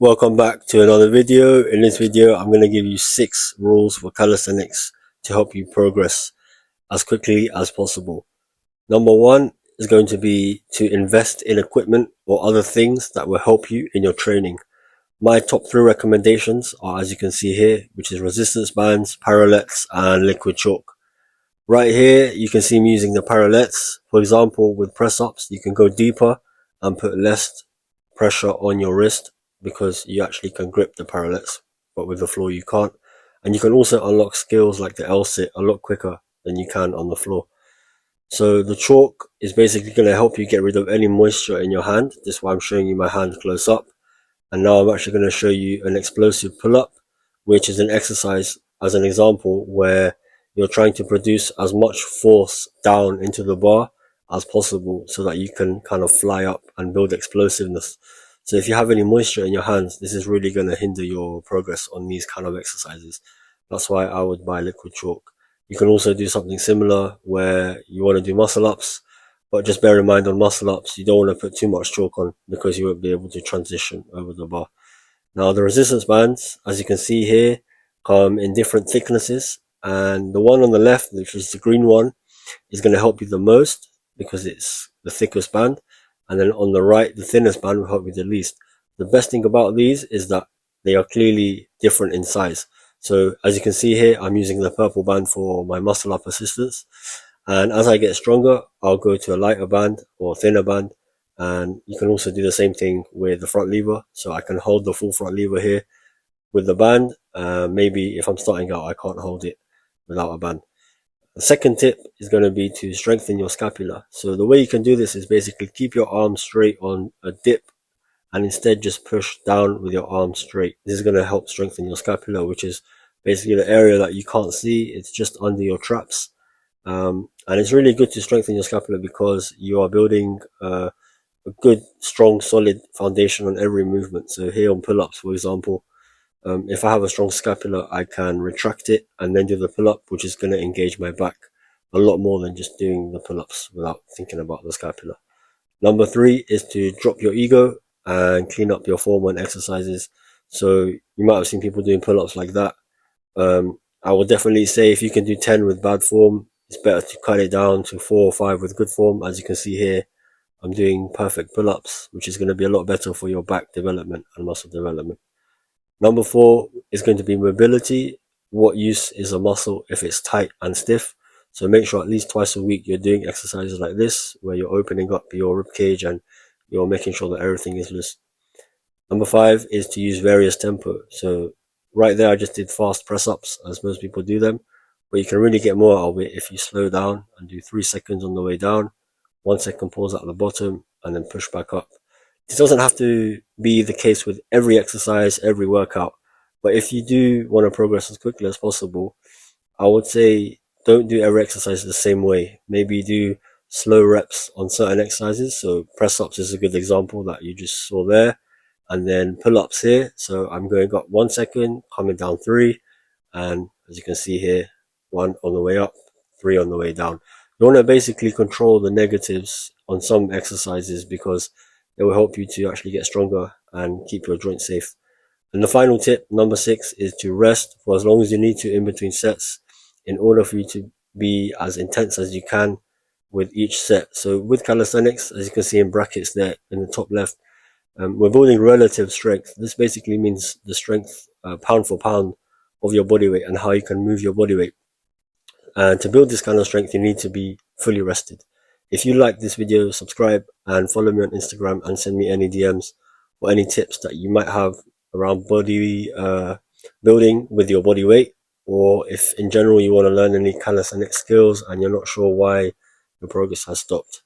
Welcome back to another video. In this video, I'm going to give you 6 rules for calisthenics to help you progress as quickly as possible. Number 1 is going to be to invest in equipment or other things that will help you in your training. My top 3 recommendations are, as you can see here, which is resistance bands, parallettes, and liquid chalk. Right here, you can see me using the parallettes. For example, with press-ups, you can go deeper and put less pressure on your wrist, because you actually can grip the parallettes, but with the floor you can't. And you can also unlock skills like the L-sit a lot quicker than you can on the floor. So the chalk is basically going to help you get rid of any moisture in your hand. This is why I'm showing you my hand close up. And now I'm actually going to show you an explosive pull-up, which is an exercise as an example where you're trying to produce as much force down into the bar as possible so that you can kind of fly up and build explosiveness. So if you have any moisture in your hands, this is really going to hinder your progress on these kind of exercises. That's why I would buy liquid chalk. You can also do something similar where you want to do muscle ups, but just bear in mind on muscle ups, you don't want to put too much chalk on because you won't be able to transition over the bar. Now the resistance bands, as you can see here, come in different thicknesses, and the one on the left, which is the green one, is going to help you the most because it's the thickest band. And then on the right, the thinnest band will help you the least. The best thing about these is that they are clearly different in size. So as you can see here, I'm using the purple band for my muscle up assistance. And as I get stronger, I'll go to a lighter band or thinner band. And you can also do the same thing with the front lever. So I can hold the full front lever here with the band. Maybe if I'm starting out, I can't hold it without a band. The second tip is going to be to strengthen your scapula. So the way you can do this is basically keep your arms straight on a dip and instead just push down with your arms straight. This is going to help strengthen your scapula, which is basically the area that you can't see. It's just under your traps. And it's really good to strengthen your scapula because you are building a good, strong, solid foundation on every movement. So here on pull-ups, for example, if I have a strong scapula, I can retract it and then do the pull-up, which is going to engage my back a lot more than just doing the pull-ups without thinking about the scapula. Number 3 is to drop your ego and clean up your form on exercises. So you might have seen people doing pull-ups like that. I would definitely say if you can do 10 with bad form, it's better to cut it down to 4 or 5 with good form. As you can see here, I'm doing perfect pull-ups, which is going to be a lot better for your back development and muscle development. Number 4 is going to be mobility. What use is a muscle if it's tight and stiff? So make sure at least twice a week you're doing exercises like this, where you're opening up your rib cage and you're making sure that everything is loose. Number 5 is to use various tempo. So right there, I just did fast press ups, as most people do them, but you can really get more out of it if you slow down and do 3 seconds on the way down, 1 second pause at the bottom, and then push back up. This doesn't have to be the case with every exercise, every workout, but if you do want to progress as quickly as possible, I would say don't do every exercise the same way. Maybe do slow reps on certain exercises. So press ups is a good example that you just saw there. And then pull ups here. So I'm going up 1 second, coming down 3. And as you can see here, 1 on the way up, 3 on the way down. You want to basically control the negatives on some exercises because it will help you to actually get stronger and keep your joints safe. And the final tip, number 6, is to rest for as long as you need to in between sets in order for you to be as intense as you can with each set. So with calisthenics, as you can see in brackets there in the top left, we're building relative strength. This basically means the strength pound for pound of your body weight and how you can move your body weight. And to build this kind of strength, you need to be fully rested. If you like this video, subscribe and follow me on Instagram and send me any DMs or any tips that you might have around body building with your body weight, or if in general you want to learn any calisthenics skills and you're not sure why your progress has stopped.